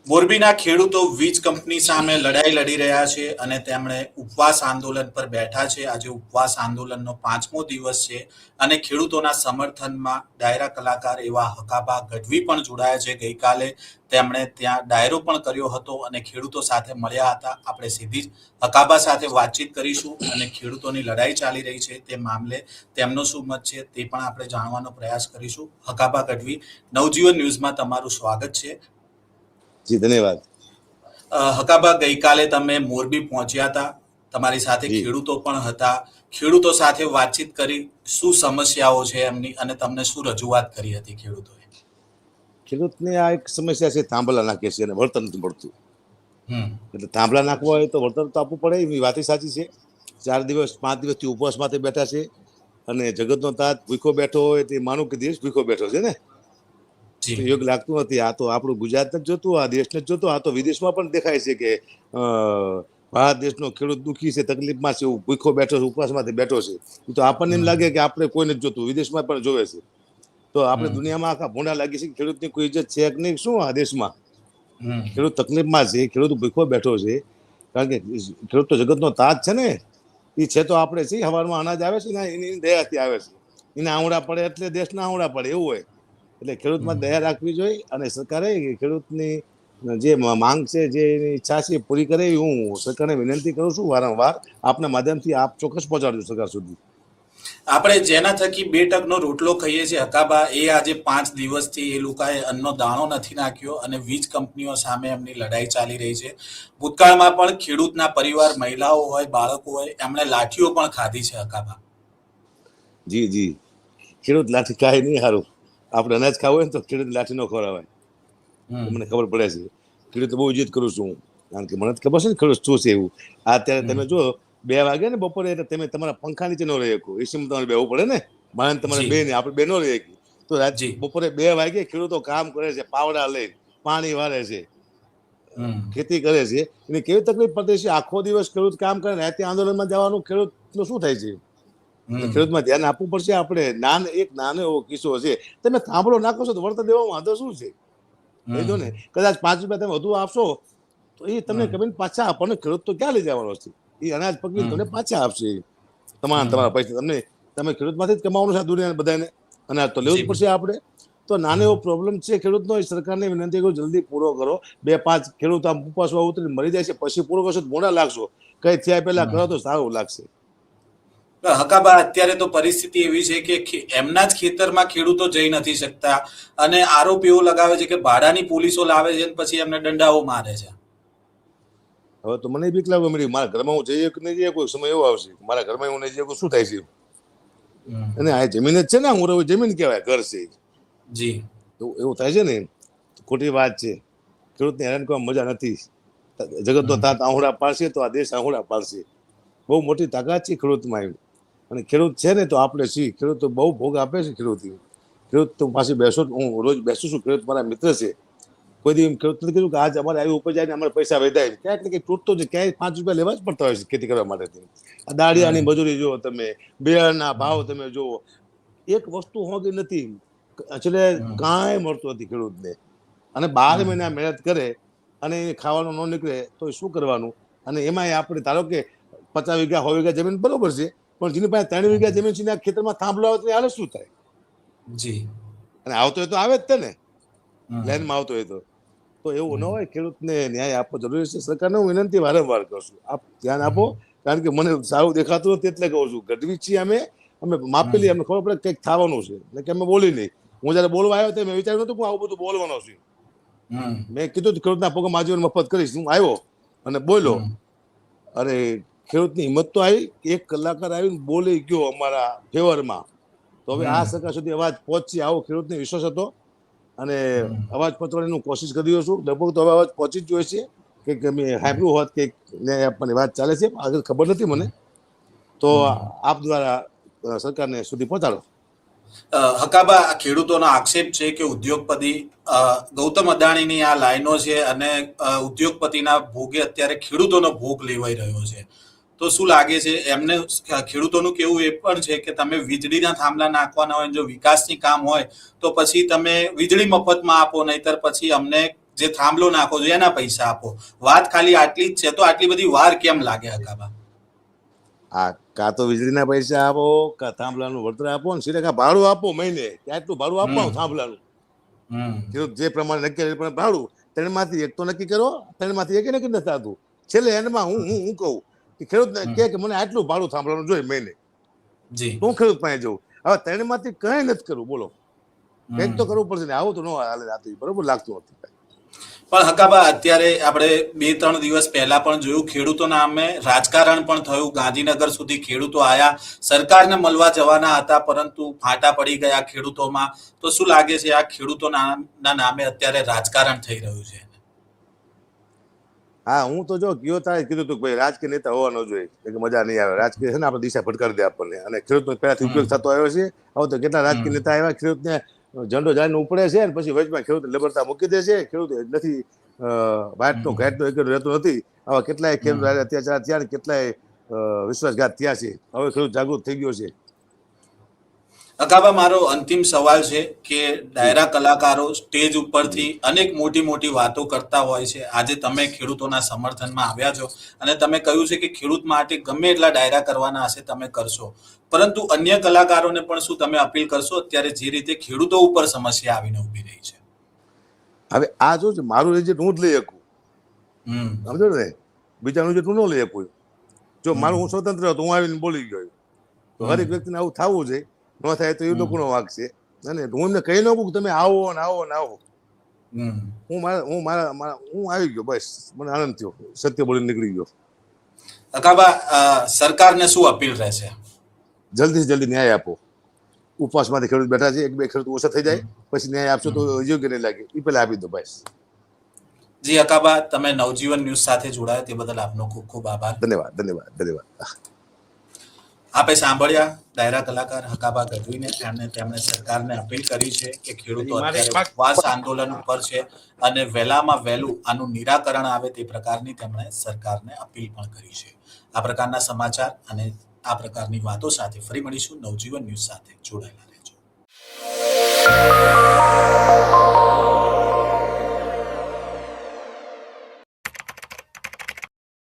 મોરબીના ખેડૂતો વીજ કંપની સામે લડાઈ લડી રહ્યા છે અને તેમણે ઉપવાસ આંદોલન પર બેઠા છે. આજે ઉપવાસ આંદોલનનો 5મો દિવસ છે અને ખેડૂતોના સમર્થનમાં ડાયરા કલાકાર એવા હકાબા ગઢવી પણ જોડાયા છે. ગઈકાલે તેમણે ત્યાં ડાયરો પણ કર્યો હતો અને ખેડૂતો સાથે મળ્યા હતા. આપણે સીધી જ હકાબા સાથે વાતચીત કરીશું અને ખેડૂતોની લડાઈ ચાલી રહી છે તે મામલે તેમનો શું મત છે તે પણ આપણે જાણવાનો પ્રયાસ કરીશું. હકાબા ગઢવી, નવજીવન ન્યૂઝમાં તમારું સ્વાગત છે. જી ધન્યવાદ. હકાબા, ગઈકાલે તમે મોરબી પહોંચ્યા હતા, તમારી સાથે ખેડૂતો પણ હતા. ખેડૂતો સાથે વાતચીત કરી, શું સમસ્યાઓ છે એમની અને તમને શું રજૂઆત કરી હતી ખેડૂતોએ? ખેડૂતને આ એક સમસ્યા છે, થાંભલા નાખે છે અને વળતર નથી મળતું. એટલે થાંભલા નાખવા હોય તો વળતર તો આપવું પડે, એની વાત સાચી છે. 4 દિવસ 5 દિવસથી ઉપવાસ માટે બેઠા છે અને જગતનો તાત ભૂખો બેઠો હોય તે માનું કે દેશ ભૂખો બેઠો છે ને, યોગ્ય લાગતું નથી. આ તો આપણું ગુજરાત નથી જોતું, આ દેશને જ જોતું. આ તો વિદેશમાં પણ દેખાય છે કે ભારત દેશનો ખેડૂત દુઃખી છે, તકલીફમાં છે, ભૂખો બેઠો છે, ઉપવાસમાંથી બેઠો છે. તો આપણને એમ લાગે કે આપણે કોઈને જ જોતું, વિદેશમાં પણ જોવે છે. તો આપણે દુનિયામાં આખા ભૂંડા લાગી છે કે ખેડૂતની કોઈ ઇજ્જત છે કે નહીં. શું આ દેશમાં ખેડૂત તકલીફમાં છે, ખેડૂત ભૂખો બેઠો છે. કારણ કે ખેડૂત તો જગતનો તાજ છે ને, એ છે તો આપણે છે. સવારમાં અનાજ આવે છે ને એની દયાથી આવે છે. એને આવડા પડે એટલે દેશના આવડા પડે એવું હોય. એટલે ખેડૂતમાં દયા રાખવી જોઈએ અને સરકારે ખેડૂતની જે માંગ છે, જે એની ઈચ્છા છે પૂરી કરે. હું સરકારને વિનંતી કરું છું વારંવાર. આપના માધ્યમથી આપ ચોક્કસ પહોંચાડજો સરકાર સુધી. આપણે જેના થકી 2 ટકનો રોટલો ખાઈએ છીએ હકાબા, એ આજે 5 દિવસથી એ લોકોએ અન્નનો દાણો નથી નાખ્યો અને વીજ કંપનીઓ સામે એમની લડાઈ ચાલી રહી છે. ભૂતકાળમાં પણ ખેડૂતના પરિવાર, મહિલાઓ હોય, બાળકો હોય, એમણે લાઠીઓ પણ ખાધી છે હકાબા. જી જી, ખેડૂત લાઠી ખાય નહીં સારું. આપણે અનાજ ખાવું હોય ને તો ખેડૂત લાઠી નો ખવડાવાય. મને ખબર પડે છે. ખેડૂત બહુ ઇજ્જત કરું છું, કારણ કે મને ખબર છે ને ખેડૂત શું છે એવું. અત્યારે તમે જો 2 વાગે ને બપોરે, એટલે તમે તમારા પંખા નીચે ન રહી શકો. એસીમાં તમારે બેવું પડે ને, મારે તમારે બે ને આપણે બે નો રહી શકીએ. તો બપોરે 2 વાગે ખેડૂતો કામ કરે છે, પાવડા લઈને પાણી વાળે છે, ખેતી કરે છે. એને કેવી તકલીફ પડતી છે. આખો દિવસ ખેડૂત કામ કરે, રાતે આંદોલનમાં જવાનું. ખેડૂતનું શું થાય છે? ખેડૂતમાં ધ્યાન આપવું પડશે આપણે. એક નાનો એવો કિસ્સો છે. તમે થાંભલો નાખો છો તો વળતર દેવામાં વાંધો શું છે? જો ને, કદાચ 5 રૂપિયા તમે વધુ આપશો તો એ તમને કમીને પાછા આપવાનો. ખેડૂત તો ક્યાં લઈ જવાનો છે? એ અનાજ પકવીને તમને પાછા આપશે. તમારા પૈસા તમે ખેડૂતમાંથી જ કમાવાનું છે દુનિયા બધાને. અનાજ તો લેવું જ પડશે આપણે. તો નાનો એવો પ્રોબ્લેમ છે ખેડૂતનો. સરકારને વિનંતી કરું, જલ્દી પૂરો કરો. 2-5 ખેડૂત આમ ઉપવાસમાં ઉતરીને મરી જાય છે, પછી પૂરો કરશો તો મોડા લાગશો. કઈ થયા પહેલા કરો તો સારું લાગશે. હકાબા, અત્યારે તો પરિસ્થિતિ એવી છે કે એમના જ ખેતરમાં ખેડૂતો જઈ નથી શકતા અને આરોપ એવો લગાવે છે કે ભાડાની પોલીસો લાવે છે અને પછી એમને દંડાઓ મારે છે. હવે તો મને બીક લાગવા મળી. મારા ઘરમાં હું જઈએ કે નહીં જઈએ, કોઈ સમય એવો આવશે મારા ઘરમાં હું નહીં જઈએ, શું થાય છે? અને આ જમીન જ છે ને, હું રહું જમીન કહેવાય, ઘર છે. જી, એવું થાય છે ને, ખોટી વાત છે. ખેડૂતને હેરાન કરવા મજા નથી. જગતનો તાત આહુડા પાડશે તો આ દેશ આહુડા પાડશે. બહુ મોટી તાકાત છે ખેડૂતમાં એમ. અને ખેડૂત છે ને તો આપણે છીએ. ખેડૂત તો બહુ ભોગ આપે છે. ખેડૂત તો પાસે બેસો, હું રોજ બેસું છું. ખેડૂત મારા મિત્ર છે. કોઈ દી ખેડૂત નથી કીધું કે આજ અમારે આવી ઉપજ જાય ને અમારે પૈસા વધાય. ક્યાંક ને ક્યાંક તૂટતો છે. ક્યાંય 5 રૂપિયા લેવા જ પડતા હોય છે ખેતી કરવા માટે. આ દાળિયાની મજૂરી જુઓ તમે, બિયારણના ભાવ તમે જુઓ. એક વસ્તુ હોતી નથી, એટલે કાંઈ મળતું નથી ખેડૂતને. અને 12 મહિના મહેનત કરે અને ખાવાનું ન નીકળે તો શું કરવાનું? અને એમાંય આપણે ધારો કે 50 વીઘા 100 વીઘા જમીન બરોબર છે, પણ જેની પાસે 3 વીઘા જમીન છે ખેતરમાં થાંભલો આવે તો હાલ શું થાય? જી, અને આવતો હોય તો આવે જ તે ને, લાઈનમાં આવતો હોય તો એવું ન હોય. ખેડૂતને ન્યાય આપવો જરૂરી છે. સરકારને હું વિનંતી વારંવાર કરશું, આપ ધ્યાન આપો. કારણ કે મને સારું દેખાતું નથી એટલે કહું છું. ગઢવી છીએ અમે માપેલી, અમને ખબર પડે કંઈક થવાનું છે એટલે કે અમે બોલી નહીં. હું જયારે બોલવા આવ્યો તો મેં વિચાર્યું નતું કે આવું બધું બોલવાનો છું. મેં કીધું ખેડૂતના પગમાં આજીવન મફત કરીશ. હું આવ્યો અને બોલ્યો. અરે ખેડૂતની હિંમત તો આવી. 1 કલાકાર આવીને બોલી ગયો અમારા ફેવરમાં. તો હવે આ સરકાર સુધી અવાજ પહોંચી, આવો ખેડૂતને વિશ્વાસ હતો અને અવાજ પહોંચવાની કોશિશ કરી રહ્યો છું. લગભગ તો હવે અવાજ પહોંચી જ જોઈએ છે કે અમે સાંભળ્યું હોત કે ન્યાય આપવાની વાત ચાલે છે. આગળ ખબર નથી મને. તો આપ દ્વારા સરકારને સુધી પહોંચાડો. હકાબા, ખેડૂતોનો આક્ષેપ છે કે ઉદ્યોગપતિ ગૌતમ અદાણીની આ લાઈનો છે અને ઉદ્યોગપતિના ભોગે અત્યારે ખેડૂતોનો ભોગ લેવાઈ રહ્યો છે. તો શું લાગે છે એમને? ખેડૂતોનું કેવું એ પણ છે કે તમે વીજળીના થાંભલા નાખવાના હોય, જો વિકાસની કામ હોય તો પછી તમે વીજળી મફતમાં આપો, નહીતર પછી અમને જે થાંભલો નાખો છો એના પૈસા આપો. વાત ખાલી આટલી જ છે, તો આટલી બધી વાર કેમ લાગે હકાબા? આ કાં તો વીજળીના પૈસા આપો, કાં થાંભલાનું વળતર આપો, ને સીધા કાં ભાડું આપો મહિને, કે આટલું ભાડું આપવાનું થાંભલાનું. ખેડૂત જે પ્રમાણે નક્કી કરે એ પ્રમાણે ભાડું. ત્રણમાંથી એક તો નક્કી કરો, ત્રણમાંથી એક નક્કી નથી થતું. છેલ્લે એન્ડમાં હું કહું કે ખેડૂતને કે મને આટલું ભાડું થાંભલાનું જોઈએ મહિને, જી હું ખેડૂત પાસે જવું. હવે ત્રણમાંથી કઈ નથી કરવું, બોલો. કંઈક તો કરવું પડશે ને, આવું તો ન હાલે. આ તો બરોબર લાગતું નથી. પણ હકાબા, અત્યારે આપણે 2-3 દિવસ પહેલા પણ જોયું, ખેડૂતોના નામે રાજકારણ પણ થયું. ગાંધીનગર સુધી ખેડૂતો આયા, સરકારને મળવા જવાના હતા, પરંતુ ફાંટા પડી ગયા ખેડૂતોમાં. તો શું લાગે છે, આ ખેડૂતોના નામે અત્યારે રાજકારણ થઈ રહ્યું છે? હા, હું તો જો ગયો તારે કીધું હતું કે ભાઈ રાજકીય નેતા હોવા ન જોઈએ, કે મજા નહીં આવે. રાજકીય છે ને આપણે દિશા ભટકાવી દે આપણને, અને ખેડૂતનો પહેલાથી ઉપયોગ થતો આવ્યો છે. હવે તો કેટલા રાજકીય નેતા આવ્યા, ખેડૂતને ઝંડો જાઈને ઉપડે છે, અને પછી વચમાં ખેડૂત લબડતા મૂકી દે છે. ખેડૂત નથી વાટનો ઘાટનો એક રહેતો નથી. આવા કેટલાય ખેડૂત અત્યાચાર થયા, ને કેટલાય વિશ્વાસઘાત થયા છે. હવે ખેડૂત જાગૃત થઈ ગયો છે. અકાબા, મારો અંતિમ સવાલ છે કે ડાયરા કલાકારો સ્ટેજ ઉપરથી અનેક મોટી મોટી વાતો કરતા હોય છે. આજે તમે ખેડૂતોના સમર્થનમાં આવ્યા છો અને તમે કહ્યું છે કે ખેડૂત માટે ગમે એટલા ડાયરા કરવાના હશે તમે કરશો, પરંતુ અન્ય કલાકારોને પણ શું તમે અપીલ કરશો અત્યારે જે રીતે ખેડૂતો ઉપર સમસ્યા આવીને ઊભી રહી છે? હવે આ જો મારું રિજેક્ટ હું જ લઈ શકું, સમજો ને, બીજાનું રિજેક્ટ હું ન લઈ શકું. જો મારું હું સ્વતંત્ર હતો, હું આવીને બોલી ગયો, તો હરેક વ્યક્તિને આવું થવું છે. ન થાય તો એ લોકોનો વાંક છે. અને હું એમને કહી ન કહું કે તમે આવો ને આવો ને આવો. હું આવી ગયો, બસ મને આનંદ થયો, સત્ય બોલીને નીકળી ગયો. અકાબા, સરકારને શું અપીલ રહેશે? જલ્દીથી જલ્દી ન્યાય આપો. ઉપવાસમાંથી ખેડૂત બેઠા છે, 1-2 ખેડૂત ઓછા થઈ જાય, પછી ન્યાય આપશો તો યોગ્ય નહીં લાગે. એ પહેલા આપી દો, બસ. જી અકાબા, તમે નવજીવન ન્યૂઝ સાથે જોડાયા તે બદલ આપનો ખૂબ ખૂબ આભાર. ધન્યવાદ, ધન્યવાદ, ધન્યવાદ. આપે સાંભળ્યા ડાયરા કલાકાર હકાબા ગઢવીને. તેમણે સરકારને અપીલ કરી છે કે ખેડૂતો અત્યારે ઉપવાસ આંદોલન ઉપર છે અને વહેલામાં વહેલું આનું નિરાકરણ આવે તે પ્રકારની તેમણે સરકારને અપીલ પણ કરી છે. આ પ્રકારના સમાચાર અને આ પ્રકારની વાતો સાથે ફરી મળીશું. નવજીવન ન્યૂઝ સાથે જોડાયેલા રહેજો.